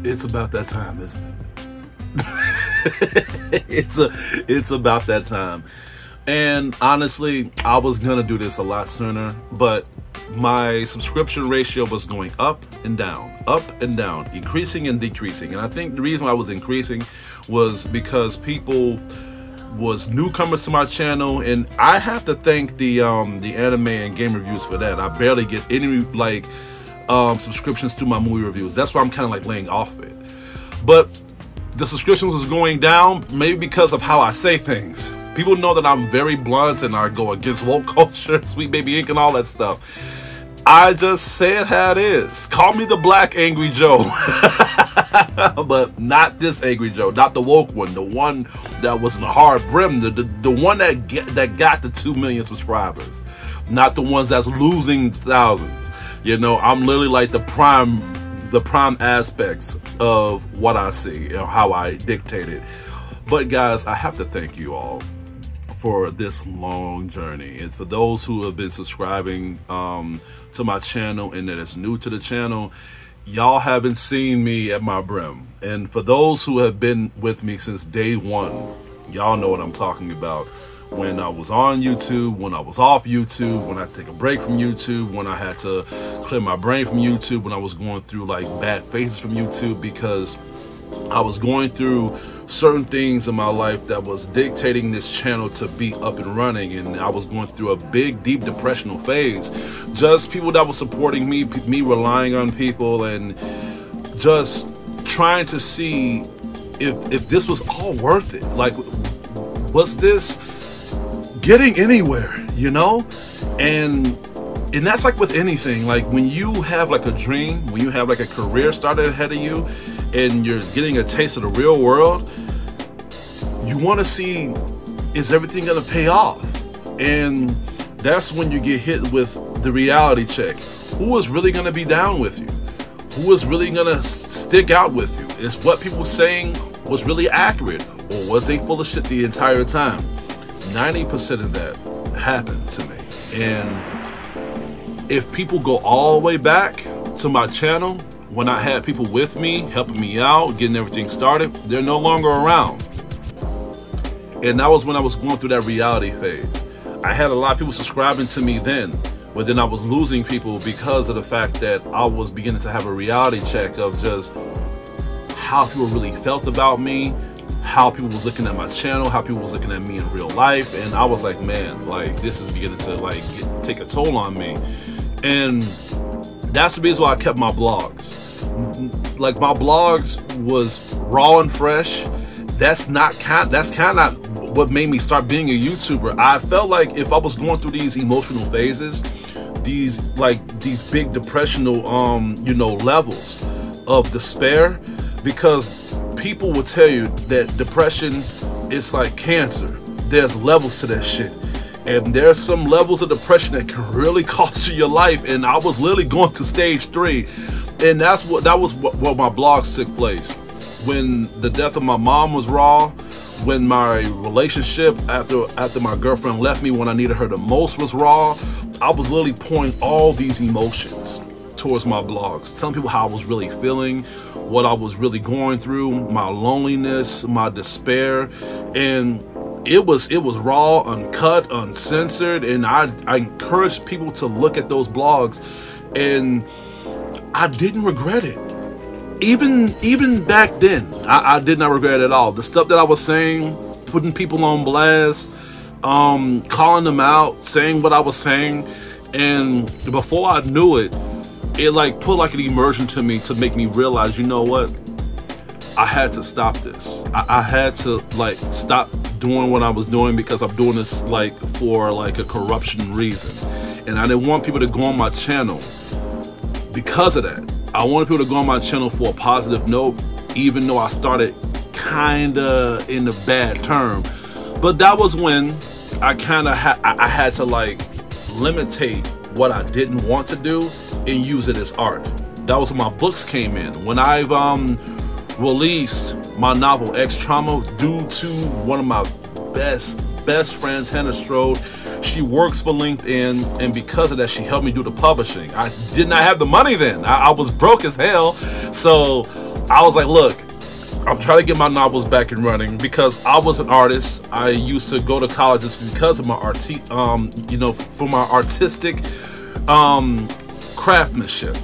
It's about that time, isn't it? It's about that time. And honestly, I was gonna do this a lot sooner, but my subscription ratio was going up and down, increasing and decreasing. And I think the reason why I was increasing was because people was newcomers to my channel, and I have to thank the anime and game reviews for that. I barely get any like subscriptions to my movie reviews. That's why I'm kind of like laying off it. But the subscriptions was going down maybe because of how I say things. People know that I'm very blunt and I go against woke culture, Sweet Baby Ink and all that stuff. I just say it how it is. Call me the Black Angry Joe. But not this Angry Joe, not the woke one, the one that was in the hard brim, the one that got the 2 million subscribers, not the ones that's losing thousands. You know, I'm literally like the prime aspects of what I see, you know, how I dictate it. But guys, I have to thank you all for this long journey, and for those who have been subscribing to my channel and that is new to the channel, y'all haven't seen me at my brim. And for those who have been with me since day one, y'all know what I'm talking about. When I was on YouTube, when I was off YouTube, when I take a break from YouTube, when I had to clear my brain from YouTube, when I was going through like bad phases from YouTube because I was going through certain things in my life that was dictating this channel to be up and running, and I was going through a big deep depressional phase. Just people that were supporting me relying on people, and just trying to see if this was all worth it. Like, was this getting anywhere, you know? And that's like with anything. Like when you have like a dream, when you have like a career started ahead of you, and you're getting a taste of the real world, you want to see, is everything going to pay off? And that's when you get hit with the reality check. Who is really going to be down with you? Who is really going to stick out with you? Is what people were saying was really accurate, or was they full of shit the entire time? 90% of that happened to me. And if people go all the way back to my channel, when I had people with me, helping me out, getting everything started, they're no longer around. And that was when I was going through that reality phase. I had a lot of people subscribing to me then, but then I was losing people because of the fact that I was beginning to have a reality check of just how people really felt about me, how people was looking at my channel, how people was looking at me in real life. And I was like, man, like this is beginning to like take a toll on me. And that's the reason why I kept my blogs. Like my blogs was raw and fresh. That's kind of what made me start being a YouTuber. I felt like if I was going through these emotional phases, these big depressional you know, levels of despair, because people will tell you that depression is like cancer. There's levels to that shit. And there's some levels of depression that can really cost you your life. And I was literally going to stage 3. And that was what my blogs took place. When the death of my mom was raw, when my relationship after my girlfriend left me when I needed her the most was raw, I was literally pouring all these emotions towards my blogs, telling people how I was really feeling, what I was really going through, my loneliness, my despair. And it was raw, uncut, uncensored, and I encouraged people to look at those blogs, and I didn't regret it. Even back then, I did not regret it at all. The stuff that I was saying, putting people on blast, calling them out, saying what I was saying, and before I knew it, it like put like an immersion to me to make me realize, you know what? I had to stop this. I had to like stop doing what I was doing, because I'm doing this like for like a corruption reason. And I didn't want people to go on my channel because of that. I wanted people to go on my channel for a positive note, even though I started kinda in a bad term. But that was when I kinda had to like limitate what I didn't want to do and use it as art. That was when my books came in. When I've released my novel X Trauma, due to one of my best friends, Hannah Strode. She works for LinkedIn, and because of that, she helped me do the publishing. I did not have the money then. I was broke as hell. So I was like, look, I'm trying to get my novels back and running because I was an artist. I used to go to colleges because of my you know, for my artistic craftsmanship.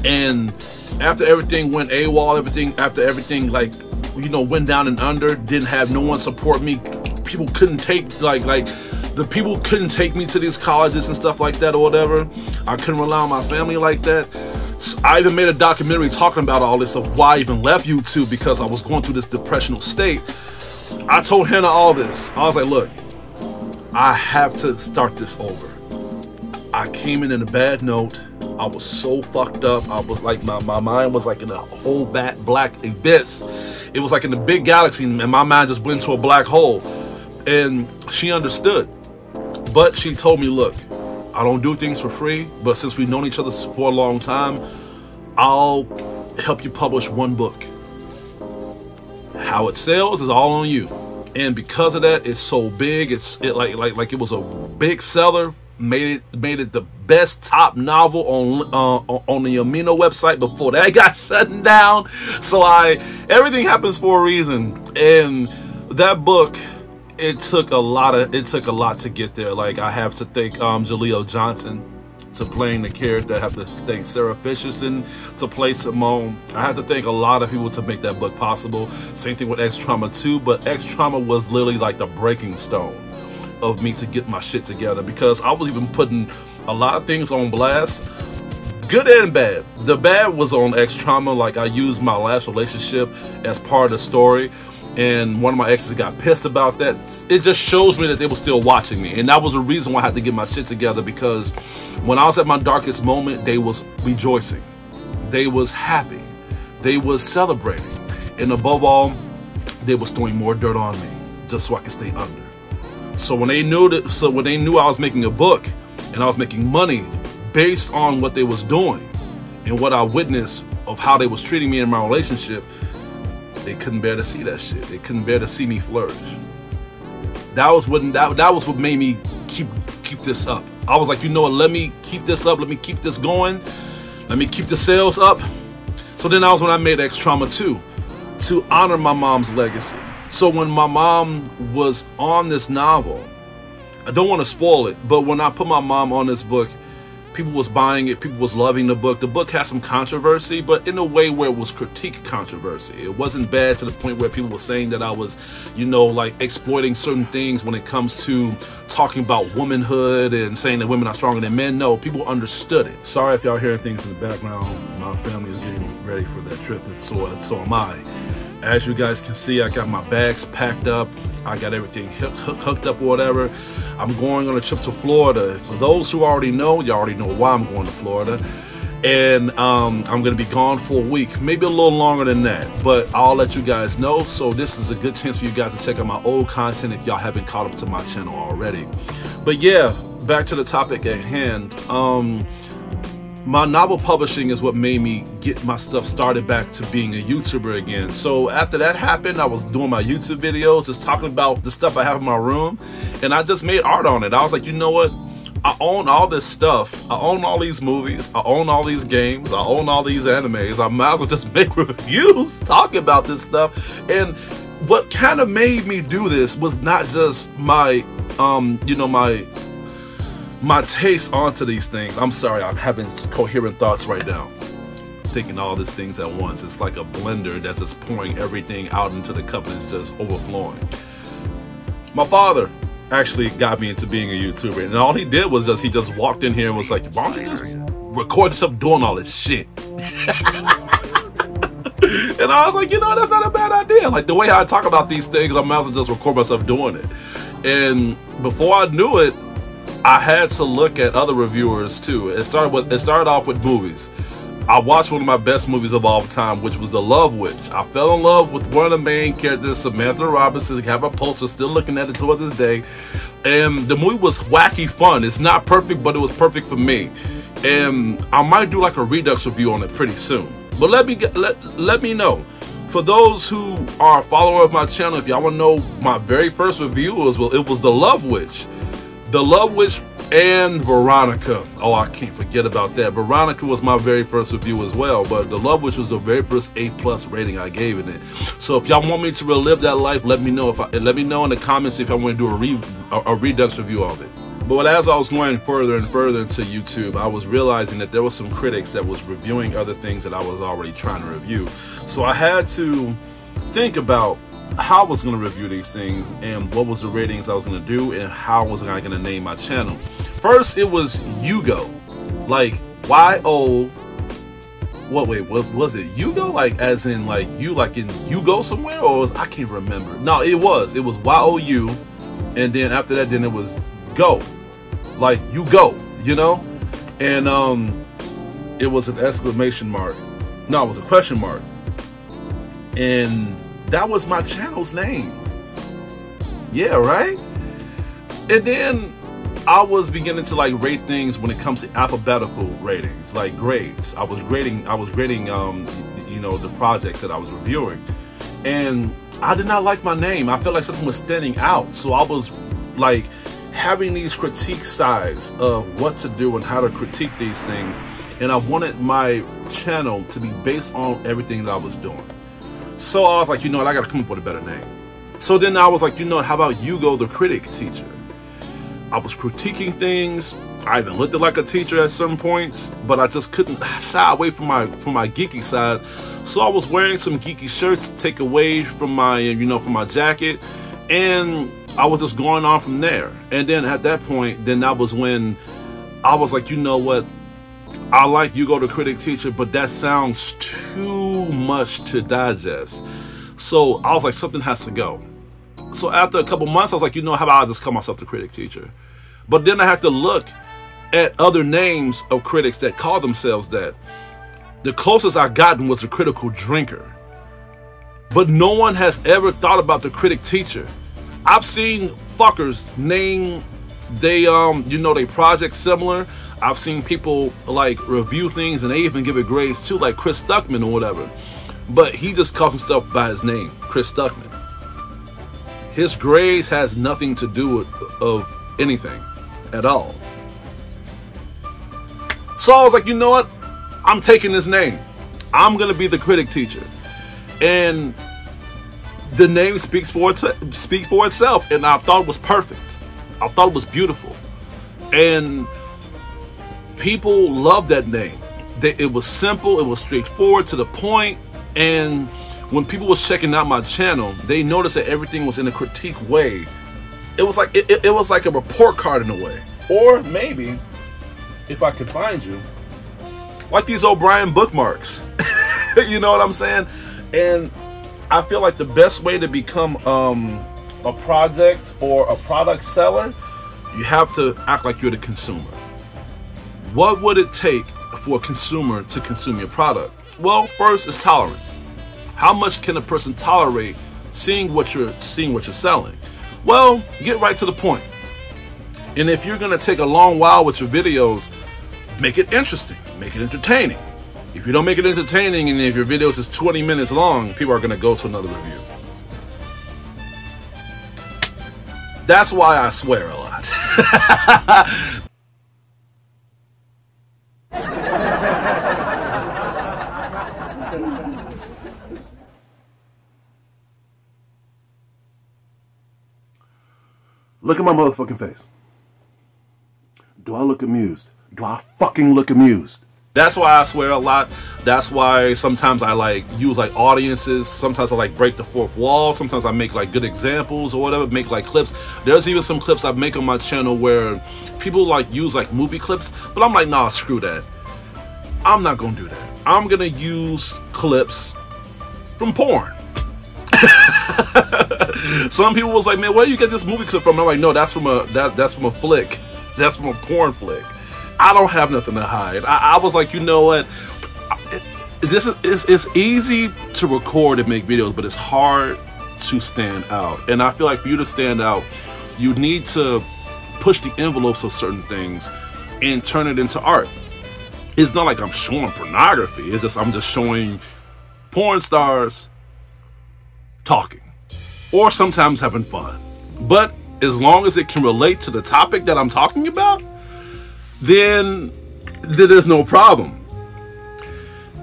And after everything went AWOL, after everything like, you know, went down and under, didn't have no one support me. People couldn't take the people couldn't take me to these colleges and stuff like that or whatever. I couldn't rely on my family like that. So I even made a documentary talking about all this, of why I even left YouTube, because I was going through this depressional state. I told Hannah all this. I was like, look, I have to start this over. I came in a bad note. I was so fucked up. I was like, my mind was like in a whole black abyss. It was like in a big galaxy, and my mind just went into a black hole. And she understood. But she told me, look, I don't do things for free, but since we've known each other for a long time, I'll help you publish one book. How it sells is all on you. And because of that, it's so big. It it was a big seller. Made it the best top novel on the Amino website before that got shut down. So everything happens for a reason. And that book, it took a lot to get there. Like, I have to thank Jaleel Johnson to playing the character. I have to thank Sarah Fisherson to play Simone. I have to thank a lot of people to make that book possible. Same thing with X Trauma 2, but X Trauma was literally like the breaking stone of me to get my shit together, because I was even putting a lot of things on blast, good and bad. The bad was on X Trauma. Like, I used my last relationship as part of the story, and one of my exes got pissed about that. It just shows me that they were still watching me, and that was the reason why I had to get my shit together, because when I was at my darkest moment, they was rejoicing, they was happy, they was celebrating, and above all, they was throwing more dirt on me just so I could stay under. So when they knew I was making a book and I was making money based on what they was doing and what I witnessed of how they was treating me in my relationship, they couldn't bear to see that shit. They couldn't bear to see me flourish. That was what made me keep this up. I was like, you know what, let me keep this up, let me keep this going, let me keep the sales up. So then that was when I made X Trauma 2 to honor my mom's legacy. So when my mom was on this novel, I don't want to spoil it, but when I put my mom on this book, people was buying it, people was loving the book. The book had some controversy, but in a way where it was critique controversy. It wasn't bad to the point where people were saying that I was, you know, like exploiting certain things when it comes to talking about womanhood and saying that women are stronger than men. No, people understood it. Sorry if y'all hearing things in the background. My family is getting ready for that trip, and so am I. As you guys can see, I got my bags packed up. I got everything hooked up or whatever. I'm going on a trip to Florida. For those who already know, you already know why I'm going to Florida. And I'm going to be gone for a week, maybe a little longer than that, but I'll let you guys know. So this is a good chance for you guys to check out my old content if y'all haven't caught up to my channel already. But yeah, back to the topic at hand. My novel publishing is what made me get my stuff started back to being a YouTuber again. So after that happened, I was doing my YouTube videos, just talking about the stuff I have in my room, and I just made art on it. I was like, you know what? I own all this stuff. I own all these movies. I own all these games. I own all these animes. I might as well just make reviews talking about this stuff. And what kind of made me do this was not just my, you know, my taste onto these things. I'm sorry, I'm having coherent thoughts right now. Thinking all these things at once. It's like a blender that's just pouring everything out into the cup and it's just overflowing. My father actually got me into being a YouTuber, and all he did was he just walked in here and was like, why don't you just record yourself doing all this shit? And I was like, you know, that's not a bad idea. Like, the way I talk about these things, I might as well just record myself doing it. And before I knew it, I had to look at other reviewers too. It started off with movies. I watched one of my best movies of all time, which was The Love Witch. I fell in love with one of the main characters, Samantha Robinson. I have a poster, still looking at it to this day. And the movie was wacky fun. It's not perfect, but it was perfect for me. And I might do like a Redux review on it pretty soon. But let me know. For those who are a follower of my channel, if y'all want to know my very first review, it was The Love Witch. The Love Witch And Veronica. Oh, I can't forget about that. Veronica was my very first review as well, but The Love Witch was the very first A+ rating I gave in it. So if y'all want me to relive that life, let me know. Let me know in the comments if I want to do a Redux review of it. But as I was going further and further into YouTube, I was realizing that there were some critics that was reviewing other things that I was already trying to review. So I had to think about how I was going to review these things and what was the ratings I was going to do and how was I going to name my channel. First, it was Yugo, like Y-O, what, wait, was it Yugo? Like as in like you, like in you go somewhere, or was, I can't remember. No, it was Y-O-U, and then after that, then it was go, like you go, you know? And it was an exclamation mark. No, it was a question mark. And that was my channel's name. Yeah, right? And then I was beginning to like rate things when it comes to alphabetical ratings, like grades. I was grading, you know, the projects that I was reviewing. And I did not like my name. I felt like something was standing out. So I was like having these critique sides of what to do and how to critique these things. And I wanted my channel to be based on everything that I was doing. So I was like, you know what, I gotta come up with a better name. So then I was like, you know what, how about Yugo the Critic Teacher? I was critiquing things. I even looked like a teacher at some points, but I just couldn't shy away from my geeky side. So I was wearing some geeky shirts to take away from my, you know, from my jacket, and I was just going on from there. And then at that point, then that was when I was like, you know what, I like Yugo the Critic Teacher, but that sounds too much to digest. So I was like, something has to go. So after a couple months, I was like, you know, how about I just call myself the Critic Teacher? But then I had to look at other names of critics that call themselves that. The closest I gotten was the Critical Drinker. But no one has ever thought about the Critic Teacher. I've seen fuckers name they you know, they project similar. I've seen people like review things and they even give it grades too, like Chris Stuckman or whatever. But he just calls himself by his name, Chris Stuckman. His grades has nothing to do with of anything at all. So I was like, you know what? I'm taking this name. I'm gonna be the Critic Teacher. And the name speaks for itself. And I thought it was perfect. I thought it was beautiful. And people loved that name. It was simple, it was straightforward, to the point. And when people was checking out my channel, they noticed that everything was in a critique way. It was like it was like a report card in a way. Or maybe, if I could find you, like these O'Brien bookmarks. You know what I'm saying? And I feel like the best way to become a project or a product seller, you have to act like you're the consumer. What would it take for a consumer to consume your product? Well, first is tolerance. How much can a person tolerate seeing what you're selling? Well, get right to the point. And if you're gonna take a long while with your videos, make it interesting, make it entertaining. If you don't make it entertaining, and if your videos is 20 minutes long, people are gonna go to another review. That's why I swear a lot. Look at my motherfucking face. Do I look amused? Do I fucking look amused? That's why I swear a lot. That's why sometimes I like use like audiences. Sometimes I like break the fourth wall. Sometimes I make like good examples or whatever, make like clips. There's even some clips I make on my channel where people like use like movie clips, but I'm like, nah, screw that. I'm not gonna do that. I'm gonna use clips from porn. Some people was like, man, where do you get this movie clip from? I'm like, no, that's from a flick. That's from a porn flick. I don't have nothing to hide. I was like, you know what? It's easy to record and make videos, but it's hard to stand out. And I feel like for you to stand out, you need to push the envelopes of certain things and turn it into art. It's not like I'm showing pornography. It's just I'm just showing porn stars talking, or sometimes having fun. But as long as it can relate to the topic that I'm talking about, then there's no problem.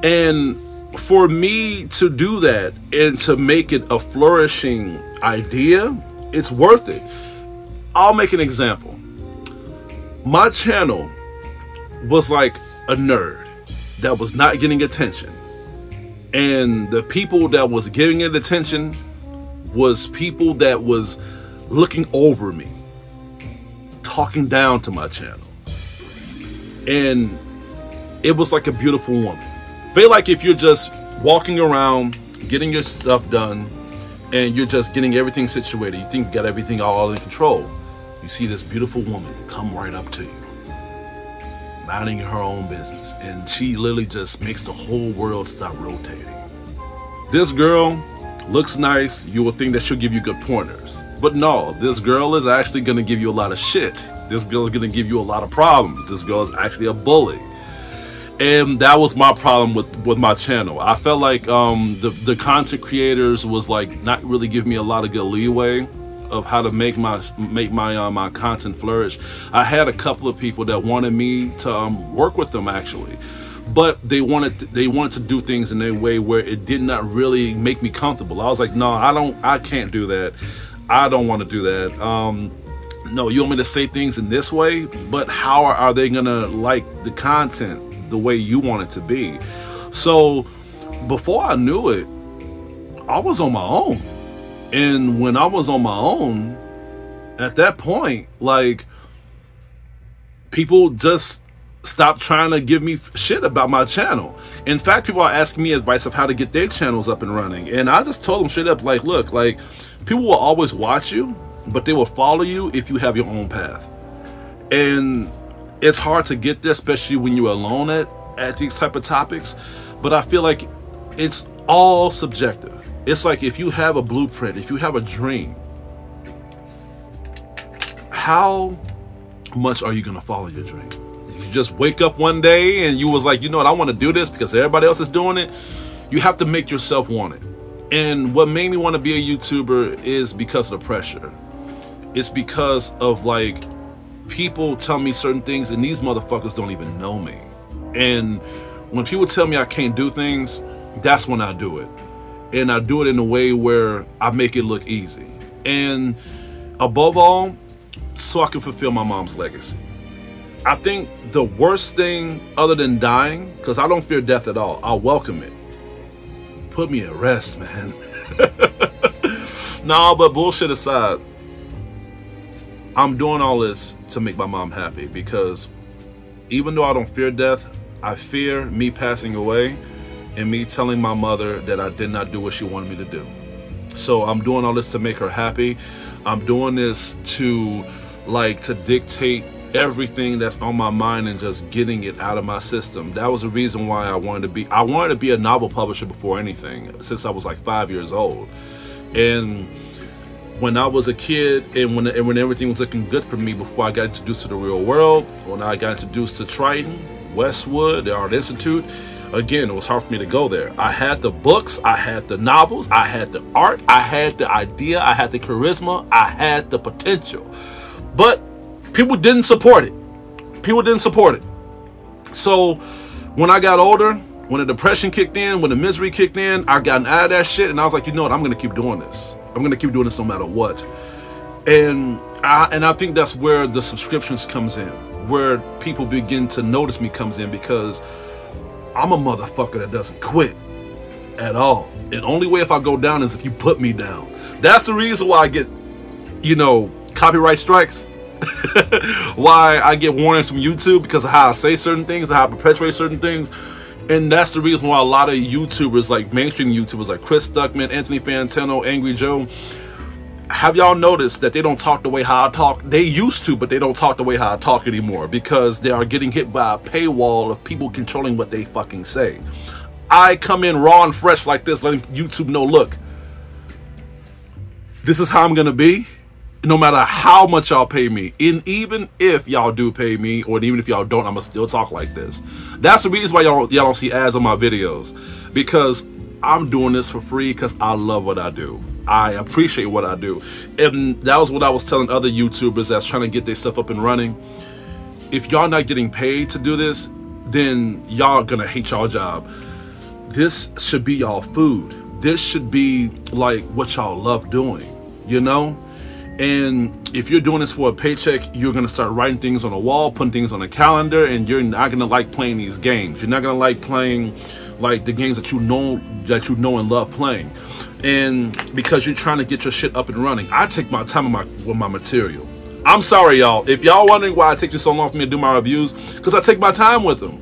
And for me to do that and to make it a flourishing idea, it's worth it. I'll make an example. My channel was like a nerd that was not getting attention. And the people that was giving it attention was people that was looking over me, talking down to my channel. And it was like a beautiful woman. Feel like if you're just walking around, getting your stuff done, and you're just getting everything situated, you think you got everything all in control. You see this beautiful woman come right up to you, minding her own business, and she literally just makes the whole world stop rotating. This girl looks nice. You will think that she'll give you good pointers, but no, this girl is actually going to give you a lot of shit. This girl is going to give you a lot of problems. This girl is actually a bully. And that was my problem with my channel. I felt like the content creators was like not really giving me a lot of good leeway of how to make my content flourish. I had a couple of people that wanted me to work with them actually, but they wanted to do things in a way where it did not really make me comfortable. I was like, no, I can't do that. I don't want to do that. No, you want me to say things in this way, but how are they gonna like the content the way you want it to be? So before I knew it, I was on my own. And when I was on my own, at that point, like, people just stopped trying to give me shit about my channel. In fact, people are asking me advice of how to get their channels up and running. And I just told them straight up, like, look, like, people will always watch you, but they will follow you if you have your own path. And it's hard to get there, especially when you're alone at these type of topics. But I feel like it's all subjective. It's like if you have a blueprint, if you have a dream, how much are you going to follow your dream? If you just wake up one day and you was like, you know what, I want to do this because everybody else is doing it, you have to make yourself want it. And what made me want to be a YouTuber is because of the pressure. It's because of like people tell me certain things and these motherfuckers don't even know me. And when people tell me I can't do things, that's when I do it. And I do it in a way where I make it look easy. And above all, so I can fulfill my mom's legacy. I think the worst thing other than dying, because I don't fear death at all, I welcome it. Put me at rest, man. No, but bullshit aside, I'm doing all this to make my mom happy, because even though I don't fear death, I fear me passing away and me telling my mother that I did not do what she wanted me to do. So I'm doing all this to make her happy. I'm doing this to dictate everything that's on my mind and just getting it out of my system. That was the reason why I wanted to be a novel publisher before anything, since I was like 5 years old. And when I was a kid and when everything was looking good for me before I got introduced to the real world, when I got introduced to Triton, Westwood, the Art Institute, again, it was hard for me to go there. I had the books, I had the novels, I had the art, I had the idea, I had the charisma, I had the potential. But people didn't support it. People didn't support it. So when I got older, when the depression kicked in, when the misery kicked in, I got out of that shit and I was like, you know what, I'm gonna keep doing this. I'm gonna keep doing this no matter what. And I think that's where the subscriptions comes in, where people begin to notice me comes in, because I'm a motherfucker that doesn't quit at all. And the only way if I go down is if you put me down. That's the reason why I get, you know, copyright strikes. Why I get warnings from YouTube, because of how I say certain things, how I perpetuate certain things. And that's the reason why a lot of YouTubers, like mainstream YouTubers like Chris Stuckman, Anthony Fantano, Angry Joe, have y'all noticed that they don't talk the way how I talk? They used to, but they don't talk the way how I talk anymore, because they are getting hit by a paywall of people controlling what they fucking say. I come in raw and fresh like this, letting YouTube know, look, this is how I'm gonna be, no matter how much y'all pay me. And even if y'all do pay me, or even if y'all don't, I'm gonna still talk like this. That's the reason why y'all don't see ads on my videos, because I'm doing this for free because I love what I do. I appreciate what I do. And that was what I was telling other YouTubers that's trying to get their stuff up and running. if y'all not getting paid to do this, then y'all gonna hate y'all job. This should be y'all food. This should be like what y'all love doing, you know? And if you're doing this for a paycheck, you're gonna start writing things on a wall, putting things on a calendar, and you're not gonna like playing these games. You're not gonna like playing like the games that you know and love playing. And because you're trying to get your shit up and running, I take my time with my material. I'm sorry, y'all. If y'all wondering why I take this so long for me to do my reviews, because I take my time with them.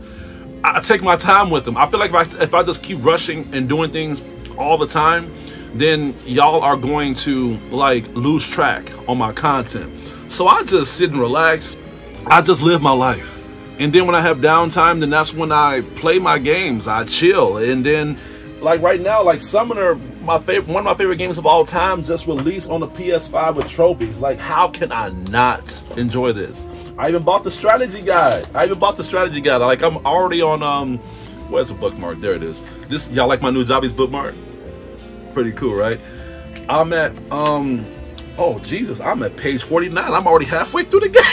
I take my time with them. I feel like if I just keep rushing and doing things all the time, then y'all are going to like lose track on my content. So I just sit and relax. I just live my life. And then when I have downtime, then that's when I play my games. I chill. And then like right now, like Summoner, one of my favorite games of all time, just released on the PS5 with trophies. Like, how can I not enjoy this? I even bought the strategy guide. Like, I'm already on where's the bookmark? There it is. This, y'all like my new Jobbies bookmark? Pretty cool, right? I'm at oh Jesus, I'm at page 49. I'm already halfway through the game.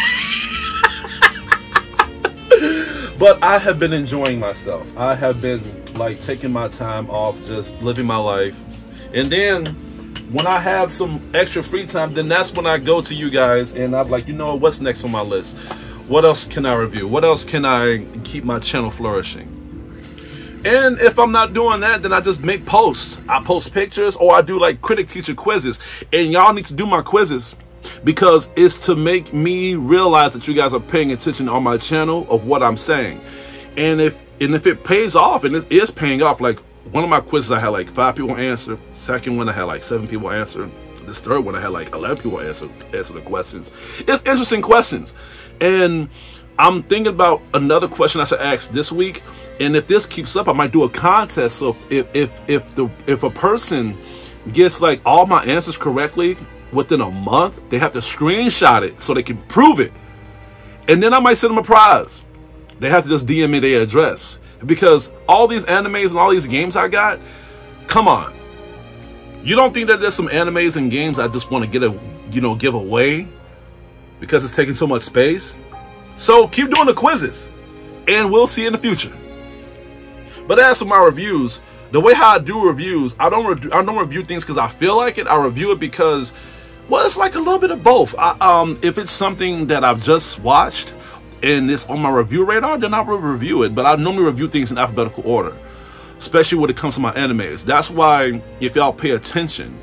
But I have been enjoying myself. I have been like taking my time off, just living my life. And then when I have some extra free time, then that's when I go to you guys and I'm like, you know, what's next on my list? What else can I review? What else can I keep my channel flourishing? And if I'm not doing that, then I just make posts. I post pictures, or I do like critic teacher quizzes. And y'all need to do my quizzes because it's to make me realize that you guys are paying attention on my channel of what I'm saying. And if it pays off, and it is paying off, like one of my quizzes I had like 5 people answer. Second one I had like 7 people answer. This third one I had like 11 people answer the questions. It's interesting questions. And I'm thinking about another question I should ask this week. And if this keeps up, I might do a contest. So if a person gets like all my answers correctly within a month, they have to screenshot it so they can prove it. And then I might send them a prize. They have to just DM me their address. Because all these animes and all these games I got, come on. You don't think that there's some animes and games I just want to give away because it's taking so much space? So keep doing the quizzes and we'll see in the future. But as for my reviews, the way how I do reviews, I don't review things because I feel like it. I review it because, well, it's like a little bit of both. If it's something that I've just watched and it's on my review radar, then I'll review it. But I normally review things in alphabetical order, especially when it comes to my animes. That's why, if y'all pay attention,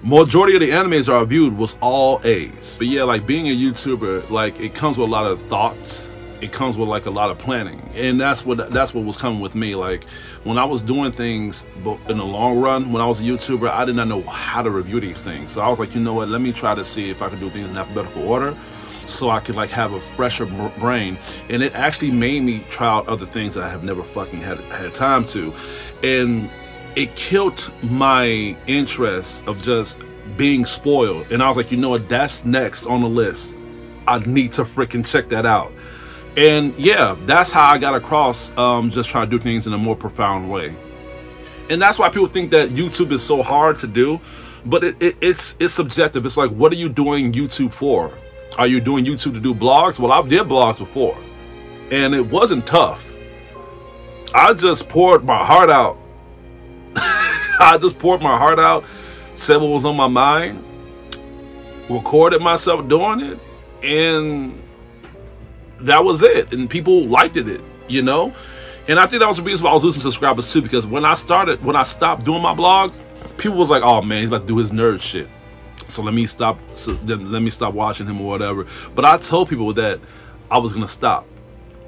majority of the animes I reviewed was all A's. But yeah, like being a YouTuber, like it comes with a lot of thoughts. It comes with like a lot of planning, and that's what was coming with me. Like when I was doing things, but in the long run, when I was a YouTuber, I did not know how to review these things. So I was like, you know what? Let me try to see if I can do things in alphabetical order, so I could like have a fresher brain. And it actually made me try out other things that I have never fucking had time to, and it killed my interest of just being spoiled. And I was like, you know what? That's next on the list. I need to freaking check that out. And yeah, that's how I got across just trying to do things in a more profound way. And that's why people think that YouTube is so hard to do, but it's subjective. It's like, what are you doing YouTube for? Are you doing YouTube to do blogs? Well, I did blogs before, and it wasn't tough. I just poured my heart out. I just poured my heart out, said what was on my mind, recorded myself doing it, and that was it. And people liked it, you know? And I think that was the reason why I was losing subscribers too, because when I stopped doing my blogs, people was like, oh man, he's about to do his nerd shit. So let me stop watching him or whatever. But I told people that I was gonna stop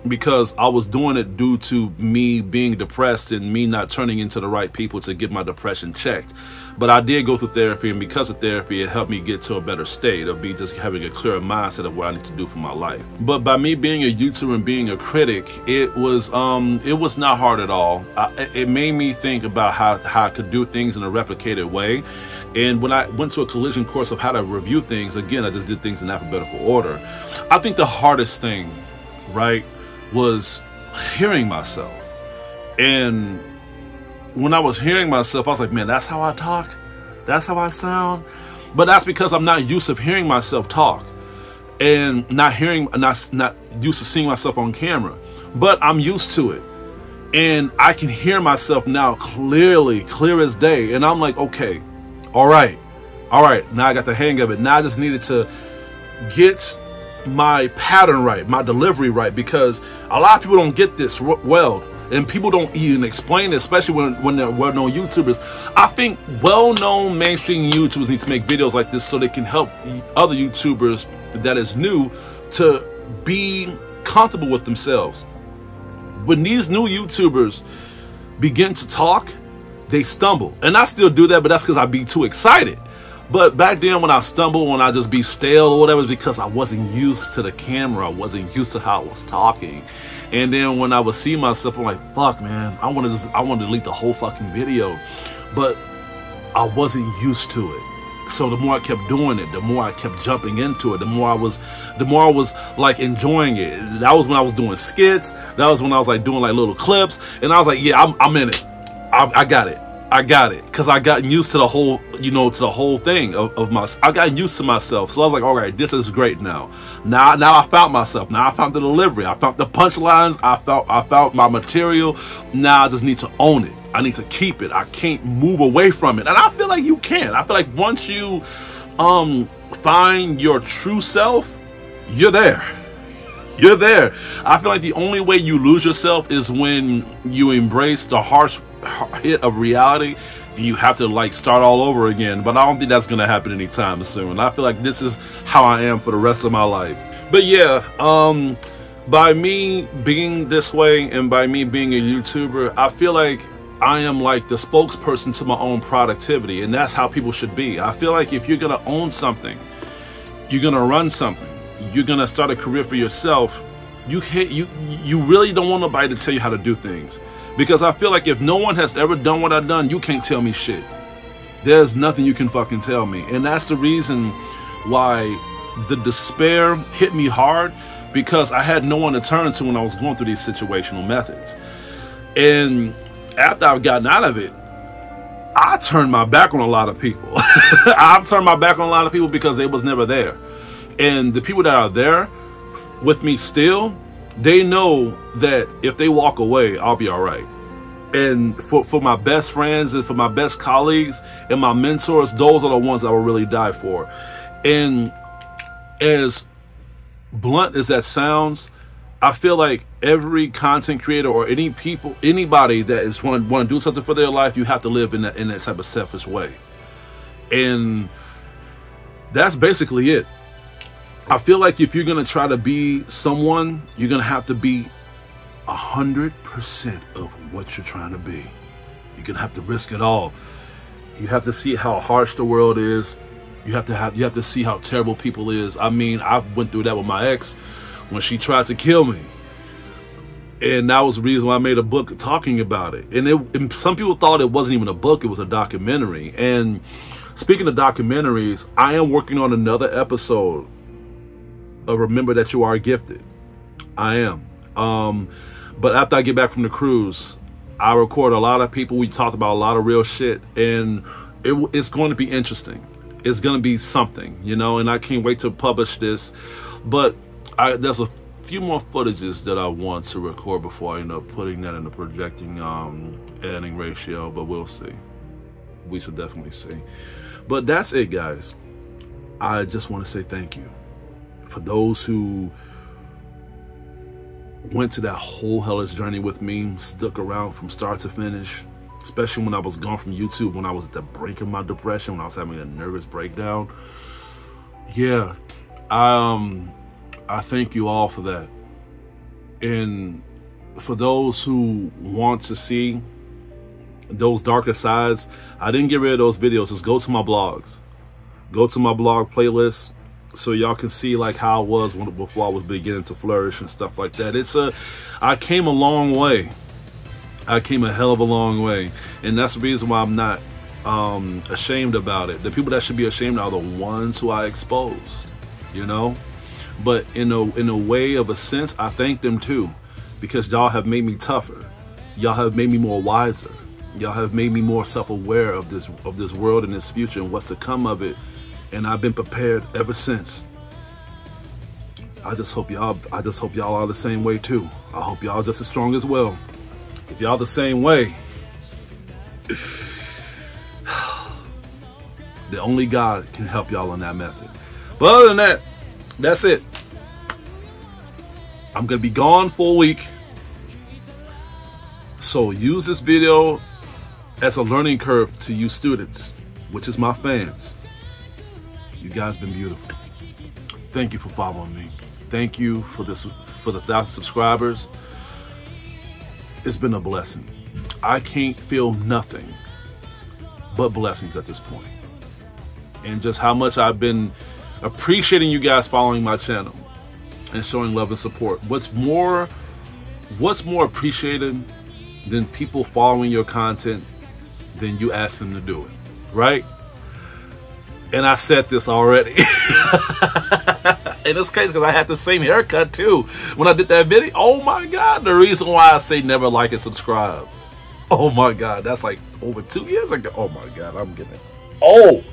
because I was doing it due to me being depressed and me not turning into the right people to get my depression checked. But I did go through therapy, and because of therapy, it helped me get to a better state of me just having a clearer mindset of what I need to do for my life. But by me being a YouTuber and being a critic, it was not hard at all. It made me think about how I could do things in a replicated way. And when I went to a collision course of how to review things, again, I just did things in alphabetical order. I think the hardest thing, right, was hearing myself. And when I was hearing myself, I was like, man, that's how I talk? That's how I sound? But that's because I'm not used to hearing myself talk. and not used to seeing myself on camera, but I'm used to it. And I can hear myself now clearly, clear as day. And I'm like, okay, all right. Now I got the hang of it. Now I just needed to get my pattern right, my delivery right, because a lot of people don't get this well. And people don't even explain it, especially when they're well-known YouTubers. I think well-known mainstream YouTubers need to make videos like this so they can help the other YouTubers that is new to be comfortable with themselves. When these new YouTubers begin to talk, they stumble. And I still do that, but that's because I be too excited. But back then when I stumble, when I just be stale or whatever, it's because I wasn't used to the camera. I wasn't used to how I was talking. And then when I would see myself, I'm like, fuck, man, I want to delete the whole fucking video. But I wasn't used to it. So the more I kept doing it, the more I kept jumping into it, the more I was like enjoying it. That was when I was doing skits. That was when I was like doing like little clips. And I was like, yeah, I'm in it. I got it. I got it, because I got used to the whole, you know, to the whole thing of my. I got used to myself, so I was like, all right, this is great now. Now I found myself. Now I found the delivery. I found the punchlines. I found my material. Now I just need to own it. I need to keep it. I can't move away from it, and I feel like you can. I feel like once you find your true self, you're there. You're there. I feel like the only way you lose yourself is when you embrace the harsh hit of reality and you have to like start all over again. But I don't think that's gonna happen anytime soon. I feel like this is how I am for the rest of my life. But yeah, by me being this way and by me being a YouTuber, I feel like I am like the spokesperson to my own productivity, and that's how people should be. I feel like if you're gonna own something, you're gonna run something, you're gonna start a career for yourself, you really don't want nobody to tell you how to do things. Because I feel like if no one has ever done what I've done, you can't tell me shit. There's nothing you can fucking tell me. And that's the reason why the despair hit me hard, because I had no one to turn to when I was going through these situational methods. And after I've gotten out of it, I turned my back on a lot of people. I've turned my back on a lot of people because they was never there. And the people that are there with me still, they know that if they walk away, I'll be all right. And for my best friends and for my best colleagues and my mentors, those are the ones I will really die for. And as blunt as that sounds, I feel like every content creator or anybody that is want to do something for their life, you have to live in that type of selfish way. And that's basically it. I feel like if you're gonna try to be someone, you're gonna have to be 100% of what you're trying to be. You're gonna have to risk it all. You have to see how harsh the world is. You have to see how terrible people is. I mean, I went through that with my ex when she tried to kill me, and that was the reason why I made a book talking about it. And some people thought it wasn't even a book; it was a documentary. And speaking of documentaries, I am working on another episode of Remember That You Are Gifted. I am. But after I get back from the cruise, I record a lot of people. We talked about a lot of real shit, and it's going to be interesting. It's going to be something, you know, and I can't wait to publish this. But there's a few more footages that I want to record before I end up putting that in the projecting editing ratio, but we'll see. We should definitely see. But that's it, guys. I just want to say thank you for those who went to that whole hellish journey with me, stuck around from start to finish, especially when I was gone from YouTube, when I was at the brink of my depression, when I was having a nervous breakdown. Yeah, I thank you all for that. And for those who want to see those darker sides, I didn't get rid of those videos. Just go to my blogs. Go to my blog playlist, so y'all can see like how I was before I was beginning to flourish and stuff like that. I came a long way. I came a hell of a long way, and that's the reason why I'm not ashamed about it. The people that should be ashamed are the ones who I exposed, you know. But in a way of a sense, I thank them too, because y'all have made me tougher. Y'all have made me more wiser. Y'all have made me more self-aware of this world and this future and what's to come of it. And I've been prepared ever since. I just hope y'all are the same way too. I hope y'all just as strong as well. If y'all the same way, the only God can help y'all on that method. But other than that, that's it. I'm gonna be gone for a week. So use this video as a learning curve to you students, which is my fans. You guys been beautiful. Thank you for following me. Thank you for the 1,000 subscribers. It's been a blessing. I can't feel nothing but blessings at this point. And just how much I've been appreciating you guys following my channel and showing love and support. What's more appreciated than people following your content than you ask them to do it, right? And I said this already. And it's crazy because I had the same haircut too when I did that video. Oh my God, the reason why I say never like and subscribe. Oh my God, that's like over 2 years ago. Oh my God, I'm getting old.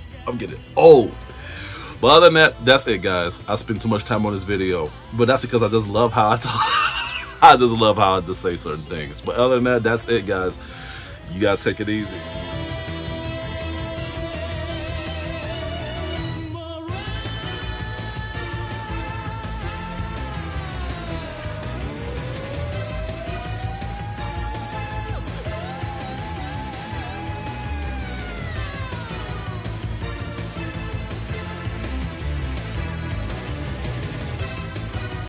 But other than that, that's it, guys. I spent too much time on this video, but that's because I just love how I talk. I just love how I just say certain things. But other than that, that's it, guys. You guys take it easy.